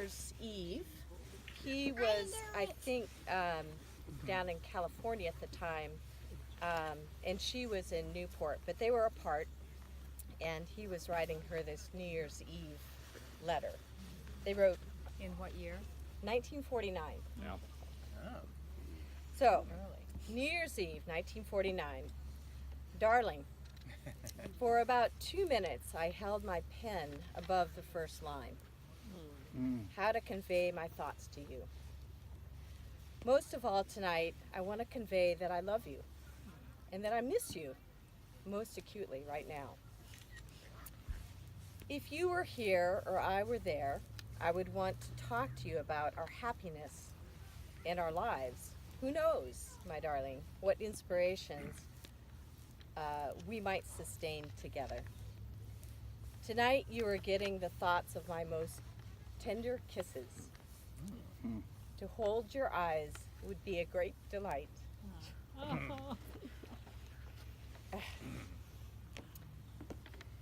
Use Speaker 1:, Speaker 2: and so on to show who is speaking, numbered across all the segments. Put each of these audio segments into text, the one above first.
Speaker 1: Year's Eve. He was, I think, down in California at the time, and she was in Newport, but they were apart, and he was writing her this New Year's Eve letter. They wrote
Speaker 2: In what year?
Speaker 1: 1949.
Speaker 3: Yeah.
Speaker 4: Oh.
Speaker 1: So,
Speaker 2: Early.
Speaker 1: New Year's Eve, 1949. Darling, for about 2 minutes I held my pen above the first line. How to convey my thoughts to you. Most of all tonight, I want to convey that I love you and that I miss you most acutely right now. If you were here or I were there, I would want to talk to you about our happiness and our lives. Who knows, my darling, what inspirations we might sustain together. Tonight you are getting the thoughts of my most tender kisses. To hold your eyes would be a great delight.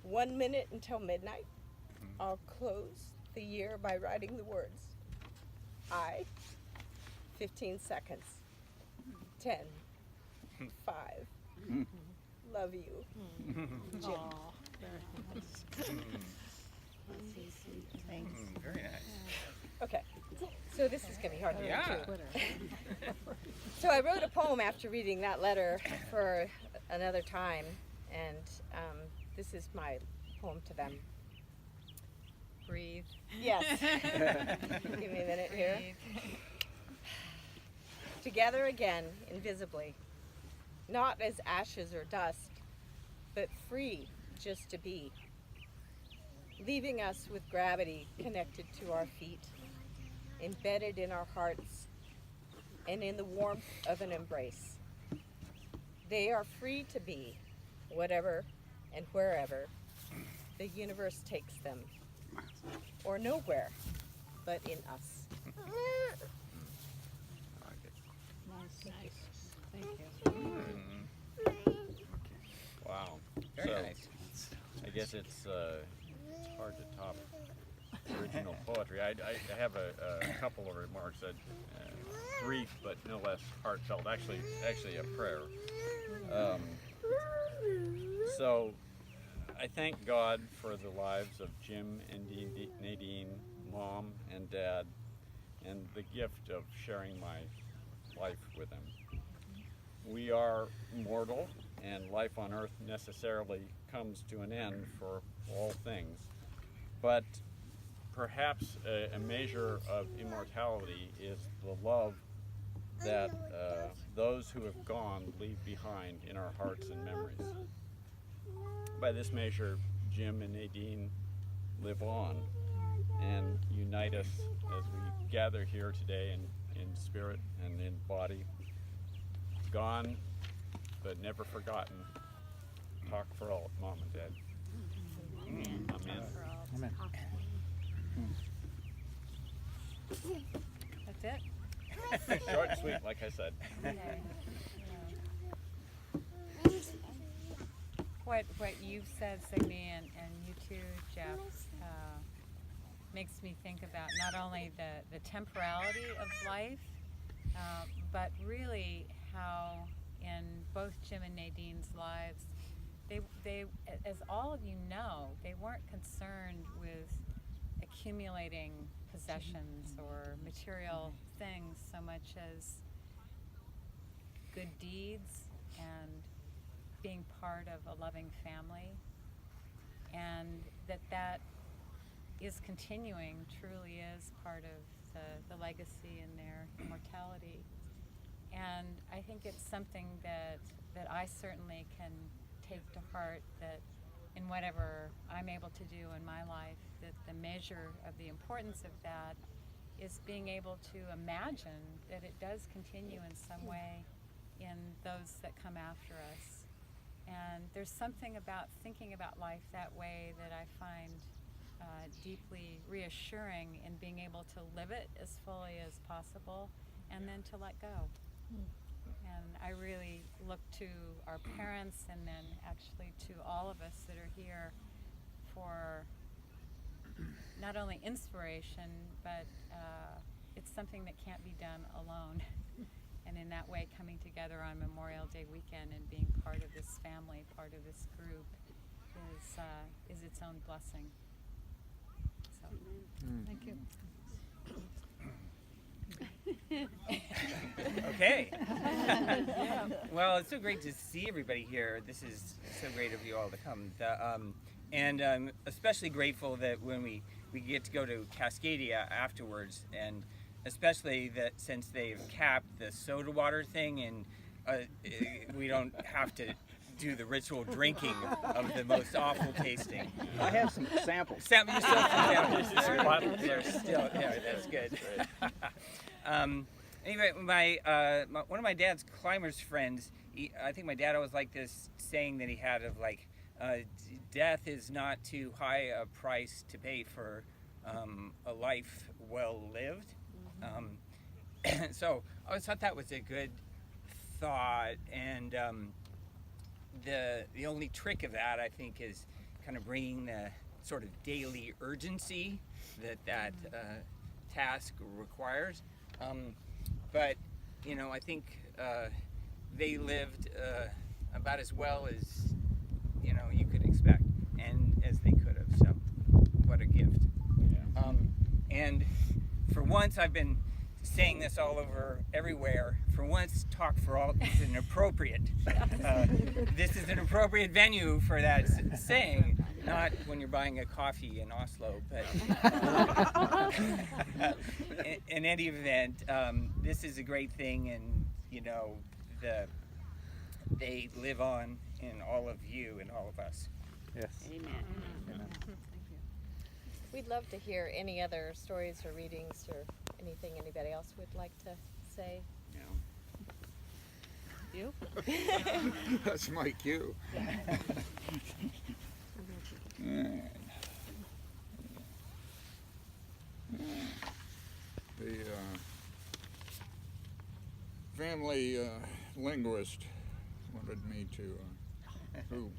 Speaker 1: 1 minute until midnight. I'll close the year by writing the words. 15 seconds. 10, 5, love you, Jim.
Speaker 2: Thanks.
Speaker 4: Very nice.
Speaker 1: Okay, so this is going to be hard to read
Speaker 4: Yeah.
Speaker 1: too. So I wrote a poem after reading that letter for another time, and this is my poem to them.
Speaker 2: Breathe.
Speaker 1: Yes. Give me a minute here.
Speaker 2: Breathe.
Speaker 1: Together again, invisibly, not as ashes or dust, but free just to be, leaving us with gravity connected to our feet, embedded in our hearts, and in the warmth of an embrace. They are free to be, whatever and wherever the universe takes them, or nowhere but in us.
Speaker 2: Nice. Thank you.
Speaker 3: Wow.
Speaker 4: Very
Speaker 3: So,
Speaker 4: nice.
Speaker 3: I guess it's hard to top original poetry. I have a couple of remarks that brief but no less heartfelt. Actually a prayer. So I thank God for the lives of Jim and Nadine, Mom and Dad, and the gift of sharing my life with them. We are mortal, and life on earth necessarily comes to an end for all things. But perhaps a measure of immortality is the love that those who have gone leave behind in our hearts and memories. By this measure, Jim and Nadine live on and unite us as we gather here today in spirit and in body. Gone, but never forgotten. Talk for all, Mom and Dad. Amen.
Speaker 4: Amen.
Speaker 2: That's it?
Speaker 3: Short and sweet, like I said.
Speaker 2: Okay. What you've said, Signe, and you too, Jeff, makes me think about not only the temporality of life, but really how in both Jim and Nadine's lives, they, as all of you know, they weren't concerned with accumulating possessions or material things so much as good deeds and being part of a loving family, and that is continuing, truly is part of the legacy and their immortality. And I think it's something that I certainly can take to heart, that in whatever I'm able to do in my life, that the measure of the importance of that is being able to imagine that it does continue in some way in those that come after us. And there's something about thinking about life that way that I find deeply reassuring in being able to live it as fully as possible and then to let go. And I really look to our parents and then actually to all of us that are here for not only inspiration, but it's something that can't be done alone. And in that way, coming together on Memorial Day weekend and being part of this family, part of this group, is its own blessing. So, thank you.
Speaker 5: Okay. Well, it's so great to see everybody here. This is so great of you all to come. And I'm especially grateful that when we get to go to Cascadia afterwards, and especially that since they've capped the soda water thing, and we don't have to do the ritual drinking of the most awful tasting.
Speaker 6: I have some samples.
Speaker 5: Sam, you're still samples. They're still there. That's good. Anyway, one of my dad's climbers friends, I think my dad always liked this saying that he had of like, death is not too high a price to pay for a life well lived. So I always thought that was a good thought, and the only trick of that, I think, is kind of bringing the sort of daily urgency that task requires. But you know, I think they lived about as well as you could expect, and as they could have. So, what a gift!
Speaker 3: Yeah.
Speaker 5: And for once, I've been saying this all over everywhere. For once, Talk for All is an appropriate. This is an appropriate venue for that saying, not when you're buying a coffee in Oslo. But in any event, this is a great thing, and they live on in all of you and all of us.
Speaker 6: Yes.
Speaker 7: Amen.
Speaker 1: We'd love to hear any other stories or readings or anything anybody else would like to say. You?
Speaker 8: That's my cue. The family linguist wanted me to, who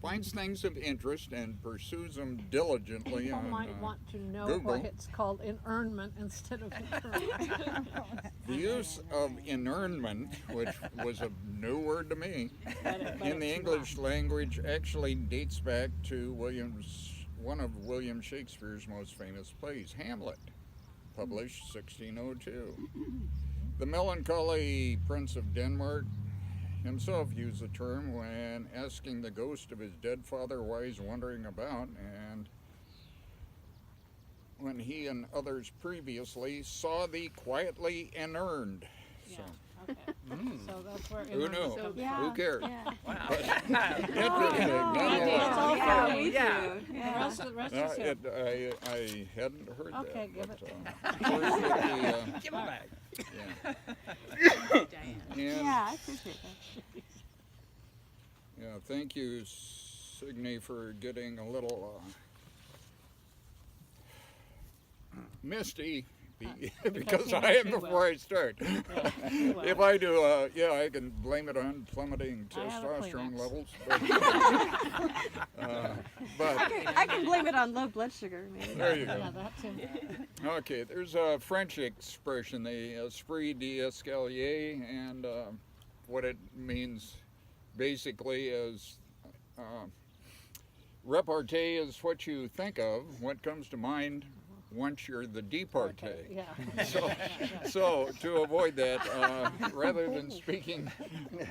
Speaker 8: finds things of interest and pursues them diligently
Speaker 9: People
Speaker 8: on
Speaker 9: might want to know
Speaker 8: Google.
Speaker 9: why it's called inurnment instead of interment.
Speaker 8: The use of inurnment, which was a new word to me,
Speaker 9: But
Speaker 8: in the
Speaker 9: it's
Speaker 8: English language actually dates back to one of William Shakespeare's most famous plays, Hamlet, published 1602. The melancholy Prince of Denmark himself used the term when asking the ghost of his dead father why he's wandering about, and when he and others previously saw thee quietly inurned. So,
Speaker 9: Okay. So that's where
Speaker 8: who
Speaker 9: inurnment
Speaker 8: knew?
Speaker 9: comes
Speaker 7: Yeah.
Speaker 8: Who cared?
Speaker 7: Yeah.
Speaker 8: Interesting.
Speaker 7: That's all
Speaker 8: nonetheless.
Speaker 7: for we
Speaker 2: Yeah.
Speaker 7: do.
Speaker 9: The
Speaker 7: Yeah.
Speaker 9: rest
Speaker 8: No,
Speaker 9: is him.
Speaker 8: I hadn't heard that.
Speaker 9: Okay, give it
Speaker 8: but,
Speaker 9: to him.
Speaker 8: first with
Speaker 5: Give it back.
Speaker 7: Yeah, I appreciate that.
Speaker 8: yeah, thank you, Signe, for getting a little misty because I am before I start. If I do, I can blame it on plummeting
Speaker 9: I have a
Speaker 8: testosterone
Speaker 9: Kleenex.
Speaker 8: levels. But
Speaker 7: I can blame it on low blood sugar, maybe.
Speaker 8: there you go.
Speaker 9: Yeah, that's him.
Speaker 8: Okay, there's a French expression, the esprit d'escalier, and what it means basically is repartee is what you think of, what comes to mind once you're the departee.
Speaker 9: Yeah.
Speaker 8: So to avoid that, rather than speaking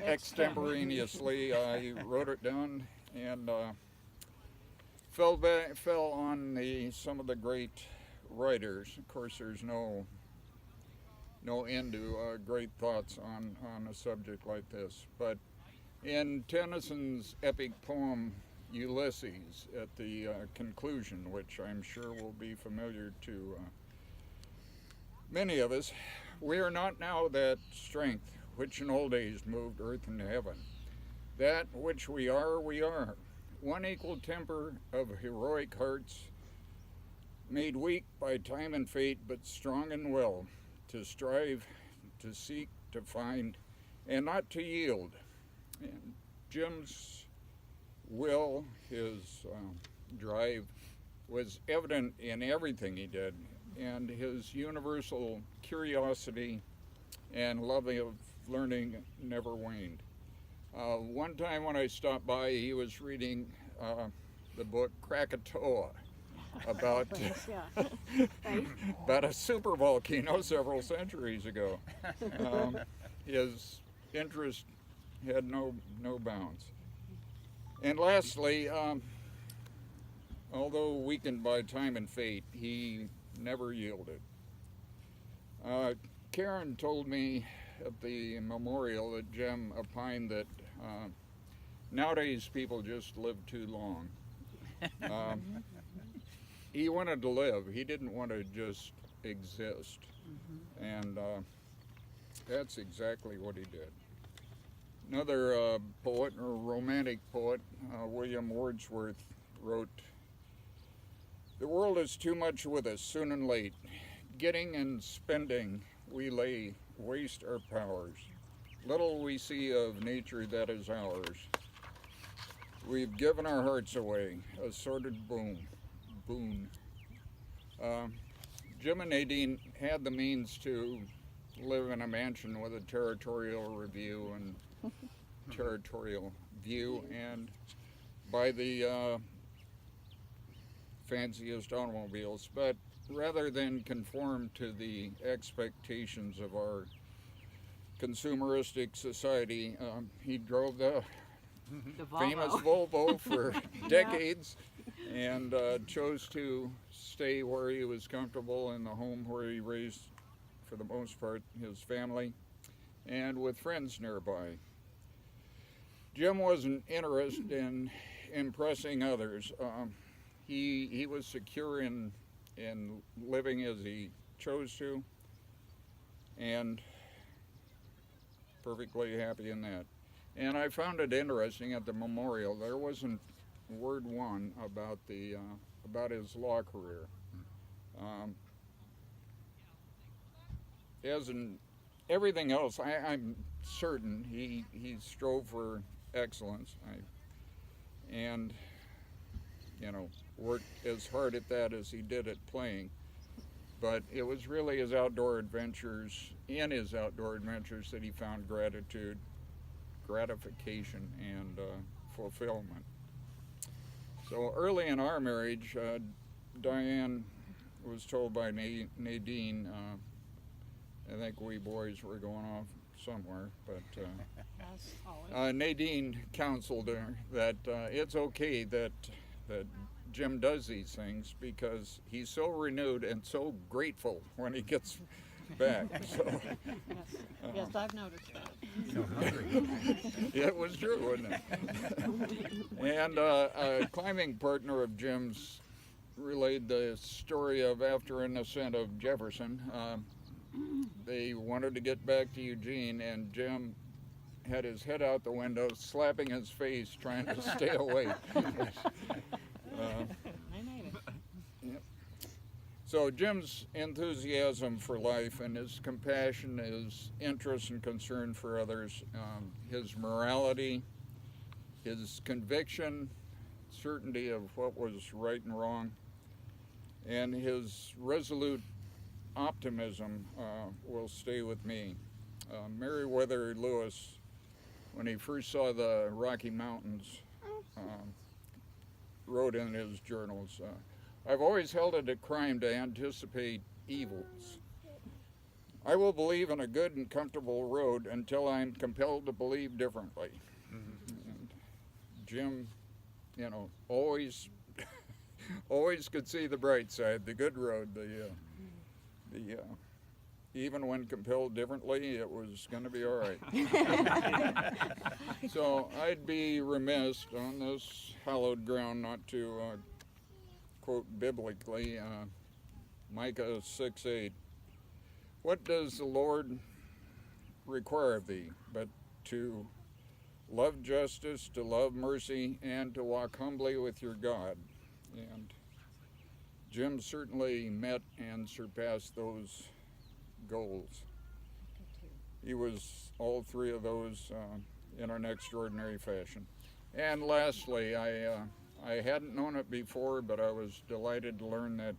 Speaker 8: extemporaneously, I wrote it down and fell on some of the great writers. Of course, there's no end to great thoughts on a subject like this. But in Tennyson's epic poem Ulysses, at the conclusion, which I'm sure will be familiar to many of us, we are not now that strength which in old days moved earth and heaven. That which we are, one equal temper of heroic hearts, made weak by time and fate, but strong in will, to strive, to seek, to find, and not to yield. And Jim's will, his drive, was evident in everything he did, and his universal curiosity and love of learning never waned. One time when I stopped by, he was reading the book Krakatoa about about a super volcano several centuries ago. His interest had no bounds. And lastly, although weakened by time and fate, he never yielded. Karen told me at the memorial that Jim opined that nowadays people just live too long. He wanted to live. He didn't want to just exist. And that's exactly what he did. Another poet, or romantic poet, William Wordsworth, wrote, "The world is too much with us, soon and late. Getting and spending, we lay waste our powers. Little we see of nature that is ours. We've given our hearts away, a sordid boon. Jim and Nadine had the means to live in a mansion with a territorial review and territorial view, and buy the fanciest automobiles, but rather than conform to the expectations of our consumeristic society, he drove the famous Volvo for decades, and chose to stay where he was comfortable in the home where he raised, for the most part, his family, and with friends nearby. Jim wasn't interested in impressing others. He was secure in living as he chose to, and perfectly happy in that. And I found it interesting at the memorial, there wasn't word one about about his law career. As in everything else, I'm certain he strove for excellence, and worked as hard at that as he did at playing. But it was really his outdoor adventures, that he found gratification, and fulfillment. So early in our marriage, Diane was told by Nadine, I think we boys were going off somewhere, but Nadine counseled her that it's okay that Jim does these things because he's so renewed and so grateful when he gets back. So,
Speaker 9: Yes, I've noticed that.
Speaker 8: it was true, wasn't it? And a climbing partner of Jim's relayed the story of after an ascent of Jefferson, they wanted to get back to Eugene, and Jim had his head out the window, slapping his face, trying to stay awake.
Speaker 9: I made it.
Speaker 8: Yep. So Jim's enthusiasm for life and his compassion, his interest and concern for others, his morality, his conviction, certainty of what was right and wrong, and his resolute optimism will stay with me. Meriwether Lewis, when he first saw the Rocky Mountains, wrote in his journals, "I've always held it a crime to anticipate evils. I will believe in a good and comfortable road until I'm compelled to believe differently." And Jim, always could see the bright side, the good road, even when compelled differently, it was going to be all right. So I'd be remiss on this hallowed ground not to quote biblically Micah 6:8. "What does the Lord require of thee but to love justice, to love mercy, and to walk humbly with your God?" And Jim certainly met and surpassed those goals. He was all three of those in an extraordinary fashion. And lastly, I I hadn't known it before, but I was delighted to learn that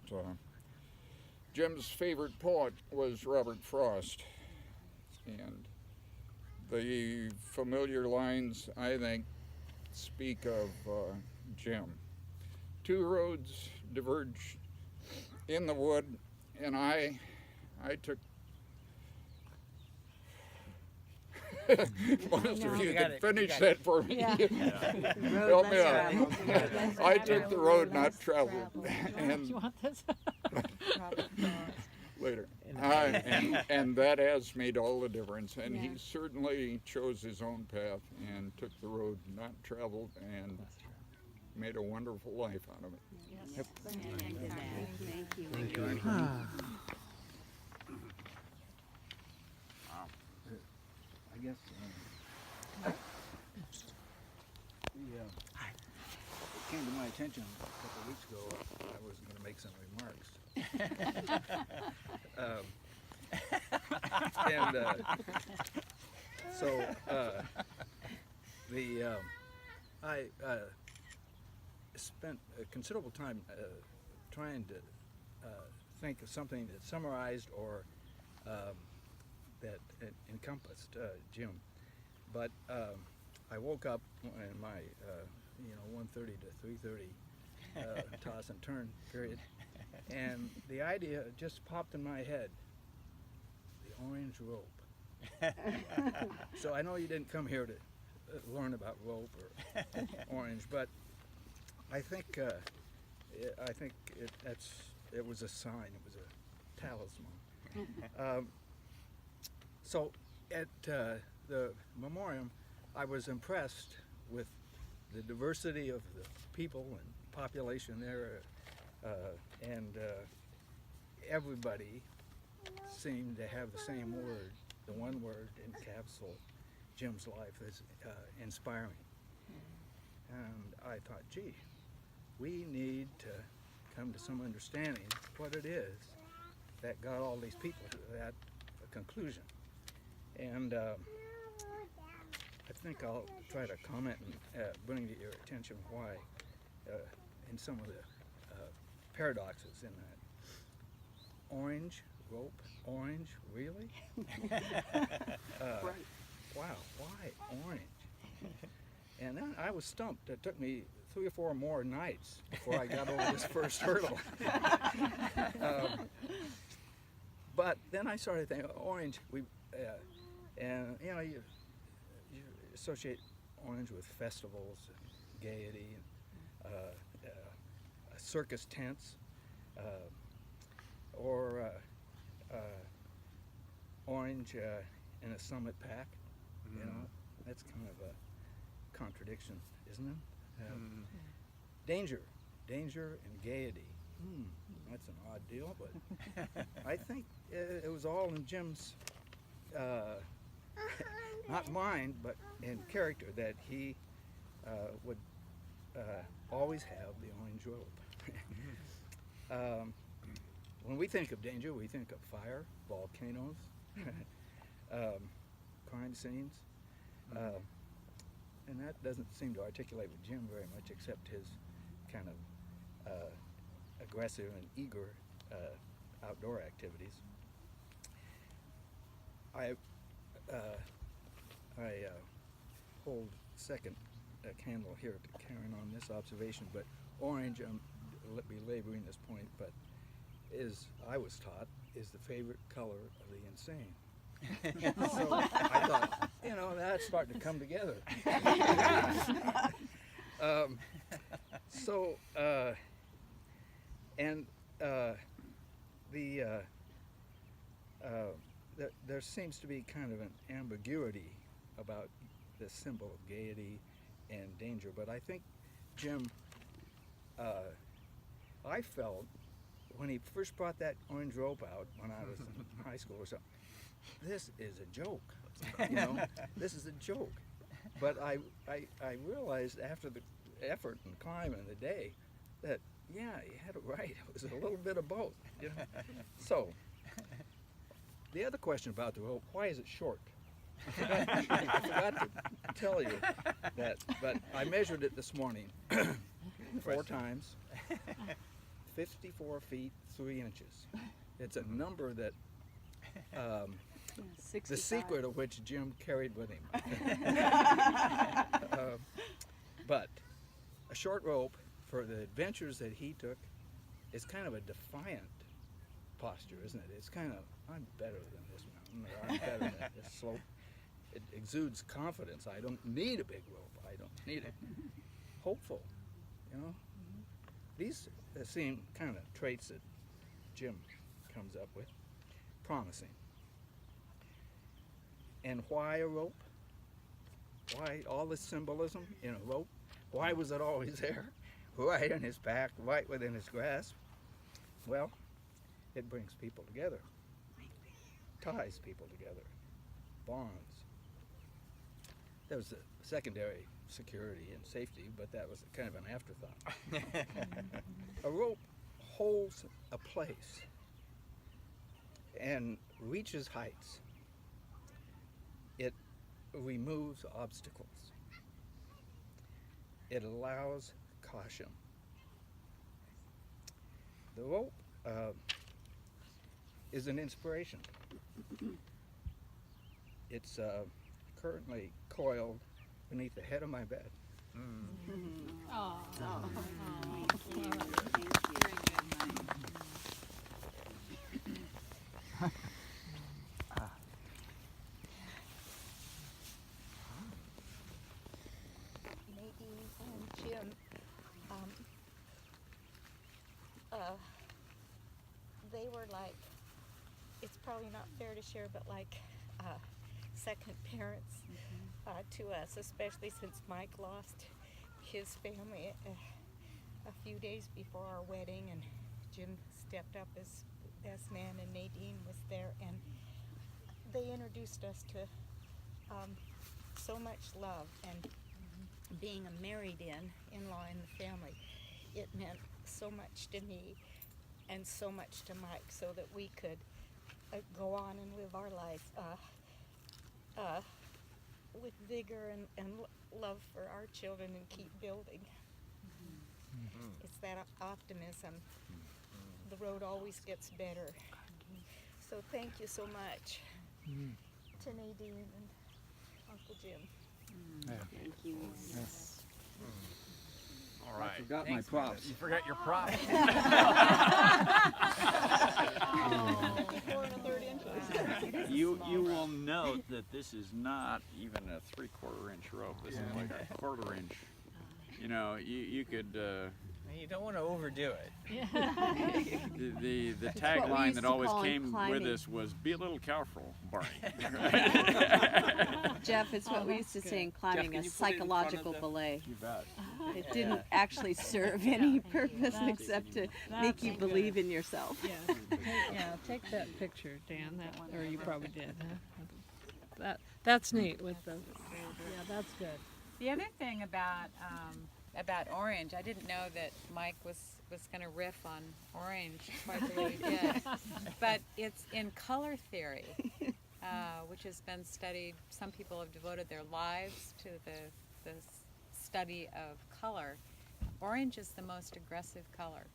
Speaker 8: Jim's favorite poet was Robert Frost. And the familiar lines, I think, speak of Jim. Two roads diverge in the wood, and I took. Monster, you can finish that for me.
Speaker 7: Yeah.
Speaker 8: Help me out. I took the road not traveled, and
Speaker 9: You want this?
Speaker 8: later. And that has made all the difference. And he certainly chose his own path and took the road not traveled and made a wonderful life out of it.
Speaker 7: Yes. Thank you.
Speaker 5: Thank you, Arnie.
Speaker 6: I guess it came to my attention a couple of weeks ago. I was going to make some remarks. I spent a considerable time trying to think of something that summarized or that encompassed Jim, but I woke up in my 1:30 to 3:30 toss and turn period, and the idea just popped in my head: the orange rope. So I know you didn't come here to learn about rope or orange, but I think it was a sign. It was a talisman. So at the memoriam, I was impressed with the diversity of the people and population there, and everybody seemed to have the same word, the one word encapsulate Jim's life as inspiring. And I thought, gee, we need to come to some understanding what it is that got all these people to that conclusion. And I think I'll try to comment and bring to your attention why, in some of the paradoxes in that. Orange, rope, orange, really? Wow, why orange? And then I was stumped. It took me 3 or 4 more nights before I got over this first hurdle. But then I started thinking, orange, and you associate orange with festivals and gaiety, and circus tents, or orange in a summit pack. You know, that's kind of a contradiction, isn't it? Danger and gaiety. That's an odd deal, but I think it was all in Jim's, not mind, but in character, that he would always have the orange rope. When we think of danger, we think of fire, volcanoes, crime scenes, and that doesn't seem to articulate with Jim very much, except his kind of aggressive and eager outdoor activities. I hold second candle here to carrying on this observation, but orange, I'm belaboring this point, but I was taught, is the favorite color of the insane. So I thought, that's starting to come together. There seems to be kind of an ambiguity about the symbol of gaiety and danger, but I think Jim, I felt when he first brought that orange rope out when I was in high school or something, this is a joke, this is a joke. But I realized after the effort and climb in the day that, yeah, he had it right. It was a little bit of both. So, the other question about the rope, why is it short? I forgot to tell you that, but I measured it this morning. 4 times, 54 feet 3 inches. It's a number that the secret of which Jim carried with him. But a short rope for the adventures that he took is kind of a defiant posture, isn't it? It's kind of, I'm better than this mountain, or I'm better than this slope. It exudes confidence. I don't need a big rope. I don't need it. Hopeful, you know? These seem kind of traits that Jim comes up with. Promising. And why a rope? Why all this symbolism in a rope? Why was it always there? Right in his back, right within his grasp? Well, it brings people together. Ties people together. Bonds. There was a secondary security and safety, but that was kind of an afterthought. A rope holds a place and reaches heights. It removes obstacles. It allows caution. The rope is an inspiration. It's currently coiled beneath the head of my bed.
Speaker 9: Oh.
Speaker 1: Nadine and Jim, they were like, it's probably not fair to share, but like second parents to us, especially since Mike lost his family a few days before our wedding, and Jim stepped up as best man and Nadine was there, and they introduced us to so much love, and being a married in-law in the family, it meant so much to me and so much to Mike, so that we could go on and live our life with vigor and love for our children and keep building. It's that optimism. The road always gets better. So thank you so much to Nadine and Uncle Jim.
Speaker 7: Thank you.
Speaker 3: All right.
Speaker 6: I forgot my props.
Speaker 4: You forgot your prop.
Speaker 1: 4 1/3 inches.
Speaker 3: You will note that this is not even a 3/4 inch rope. This is like a 1/4 inch. You know, you could.
Speaker 5: You don't want to overdo it.
Speaker 3: The
Speaker 7: what we
Speaker 3: tagline
Speaker 7: used
Speaker 3: that
Speaker 7: to
Speaker 3: always
Speaker 7: call in
Speaker 3: came with
Speaker 7: climbing.
Speaker 3: this was "Be a little careful, Barney."
Speaker 7: Jeff, it's what we used to say in climbing,
Speaker 3: can
Speaker 7: a
Speaker 3: you put it in front of
Speaker 7: psychological
Speaker 3: the-
Speaker 7: belay.
Speaker 3: You bet.
Speaker 7: It didn't actually serve any purpose
Speaker 9: That's-
Speaker 7: except to
Speaker 9: that's
Speaker 7: make you
Speaker 9: good.
Speaker 7: believe in yourself.
Speaker 9: Yeah, take that picture, Dan, or you probably did, huh? That's neat with the, yeah, that's good.
Speaker 2: The other thing about Orange, I didn't know that Mike was going to riff on Orange quite the way he did. But it's in color theory, which has been studied. Some people have devoted their lives to the study of color. Orange is the most aggressive color.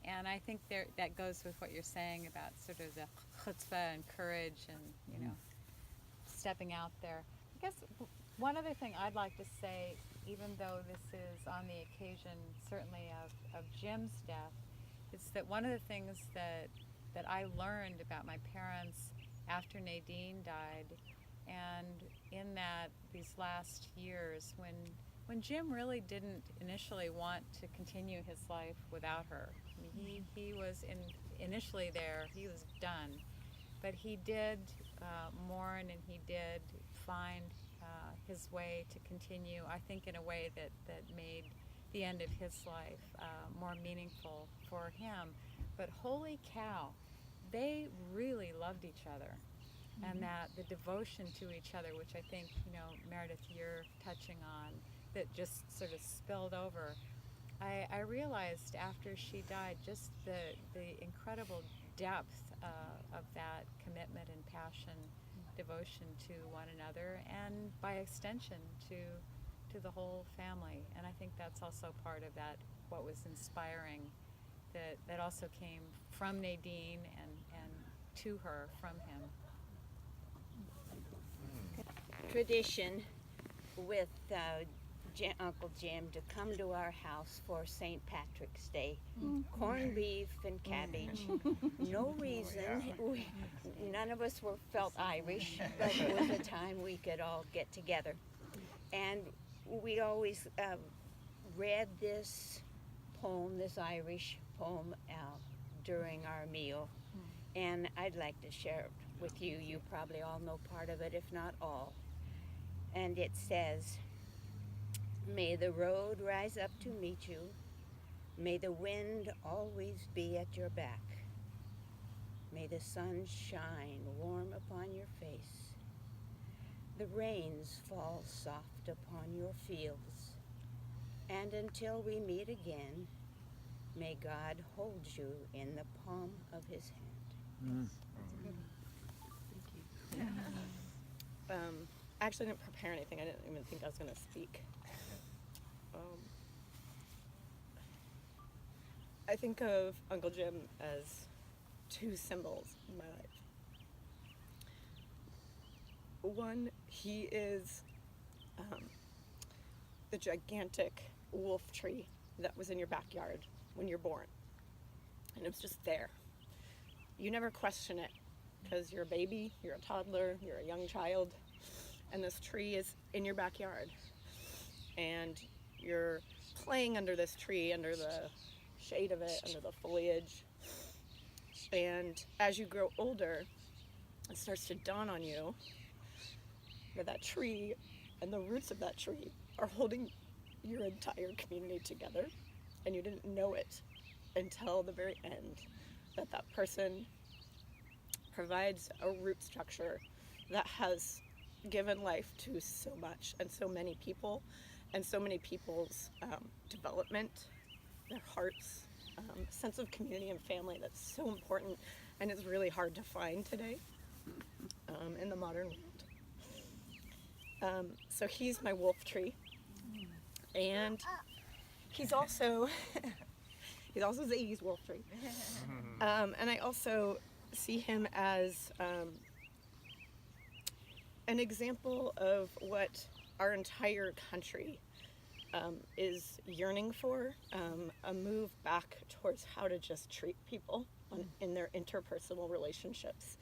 Speaker 2: And I think that goes with what you're saying about sort of the chutzpah and courage and, you know, stepping out there. I guess one other thing I'd like to say, even though this is on the occasion certainly of Jim's death, is that one of the things that I learned about my parents after Nadine died, and in that these last years when Jim really didn't initially want to continue his life without her. I mean, he was initially there, he was done, but he did mourn, and he did find his way to continue, I think, in a way that made the end of his life more meaningful for him. But holy cow, they really loved each other. And that the devotion to each other, which I think, you know, Meredith, you're touching on, that just sort of spilled over. I realized after she died just the incredible depth of that commitment and passion, devotion to one another, and by extension to to the whole family. And I think that's also part of that, what was inspiring, that also came from Nadine and to her from him.
Speaker 10: Tradition with Uncle Jim to come to our house for St. Patrick's Day. Corned beef and cabbage. No reason. None of us felt Irish, but it was a time we could all get together. And we always read this poem, this Irish poem, during our meal. And I'd like to share it with you. You probably all know part of it, if not all. And it says, "May the road rise up to meet you. May the wind always be at your back. May the sun shine warm upon your face. The rains fall soft upon your fields. And until we meet again, may God hold you in the palm of his hand."
Speaker 11: I actually didn't prepare anything. I didn't even think I was going to speak. I think of Uncle Jim as two symbols in my life. One, he is the gigantic wolf tree that was in your backyard when you're born. And it was just there. You never question it because you're a baby, you're a toddler, you're a young child, and this tree is in your backyard. And you're playing under this tree, under the shade of it, under the foliage. And as you grow older, it starts to dawn on you that that tree and the roots of that tree are holding your entire community together. And you didn't know it until the very end, that that person provides a root structure that has given life to so much and so many people, and so many people's development, their hearts, sense of community and family that's so important and is really hard to find today in the modern world. So he's my wolf tree, and he's also Ziggy's wolf tree. And I also see him as an example of what our entire country is yearning for, a move back towards how to just treat people in their interpersonal relationships.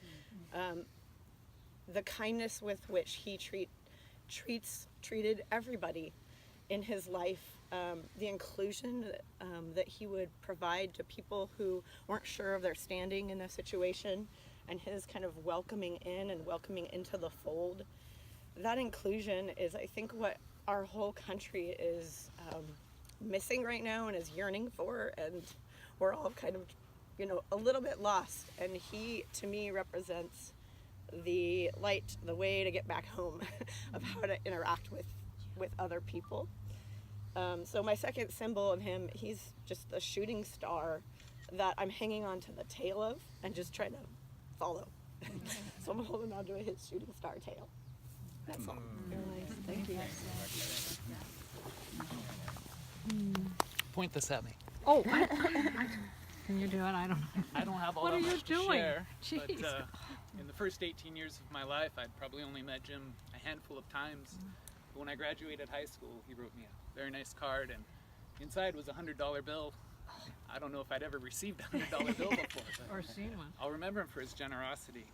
Speaker 11: The kindness with which he treated everybody in his life, the inclusion that he would provide to people who weren't sure of their standing in a situation, and his kind of welcoming in and welcoming into the fold. That inclusion is, I think, what our whole country is missing right now and is yearning for, and we're all kind of, a little bit lost. And he, to me, represents the light, the way to get back home of how to interact with other people. So my second symbol of him, he's just a shooting star that I'm hanging on to the tail of and just trying to follow. So I'm holding on to his shooting star tail. That's all.
Speaker 7: Nice. Thank you.
Speaker 4: Point this at me.
Speaker 9: Oh, can you do it? I don't know.
Speaker 12: I don't have all
Speaker 9: What
Speaker 12: that
Speaker 9: are you
Speaker 12: much to
Speaker 9: doing?
Speaker 12: share,
Speaker 9: Jeez.
Speaker 12: but in the first 18 years of my life, I'd probably only met Jim a handful of times. But when I graduated high school, he wrote me a very nice card, and inside was a $100 bill. I don't know if I'd ever received a $100 bill before, but
Speaker 9: Or seen one.
Speaker 12: I'll remember him for his generosity.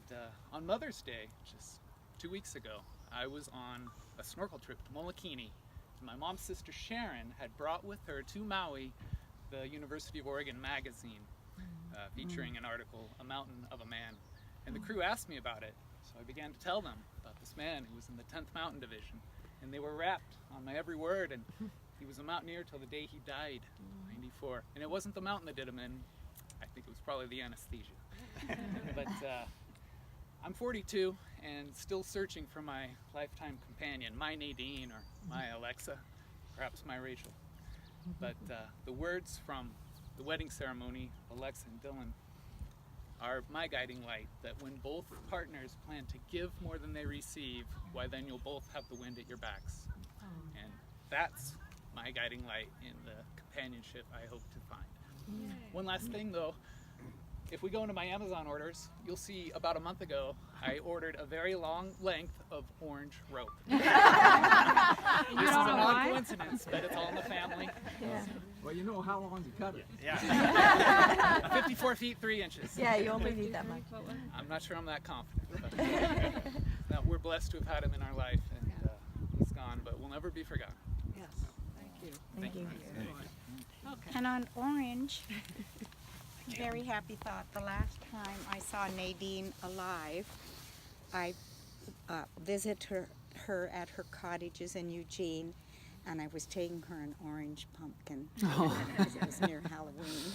Speaker 12: And on Mother's Day, just 2 weeks ago, I was on a snorkel trip to Molokini. My mom's sister Sharon had brought with her to Maui the University of Oregon magazine featuring an article, A Mountain of a Man. And the crew asked me about it, so I began to tell them about this man who was in the 10th Mountain Division. And they were rapt on my every word, and he was a mountaineer till the day he died, 94. And it wasn't the mountain that did him in. I think it was probably the anesthesia. But I'm 42 and still searching for my lifetime companion, my Nadine or my Alexa, perhaps my Rachel. But the words from the wedding ceremony of Alexa and Dylan are my guiding light, that when both partners plan to give more than they receive, why then you'll both have the wind at your backs. And that's my guiding light in the companionship I hope to find. One last thing though, if we go into my Amazon orders, you'll see about a month ago I ordered a very long length of orange rope. This is an odd coincidence, but it's all in the family.
Speaker 6: Well, you know how long to cut it.
Speaker 12: Yeah. 54 feet 3 inches.
Speaker 11: Yeah, you only need that much.
Speaker 12: I'm not sure I'm that confident. But no, we're blessed to have had him in our life, and he's gone, but will never be forgotten.
Speaker 9: Yes, thank you.
Speaker 12: Thank you.
Speaker 9: Okay.
Speaker 13: And on orange, very happy thought. The last time I saw Nadine alive, I visited her at her cottages in Eugene, and I was taking her an orange pumpkin because it was near Halloween.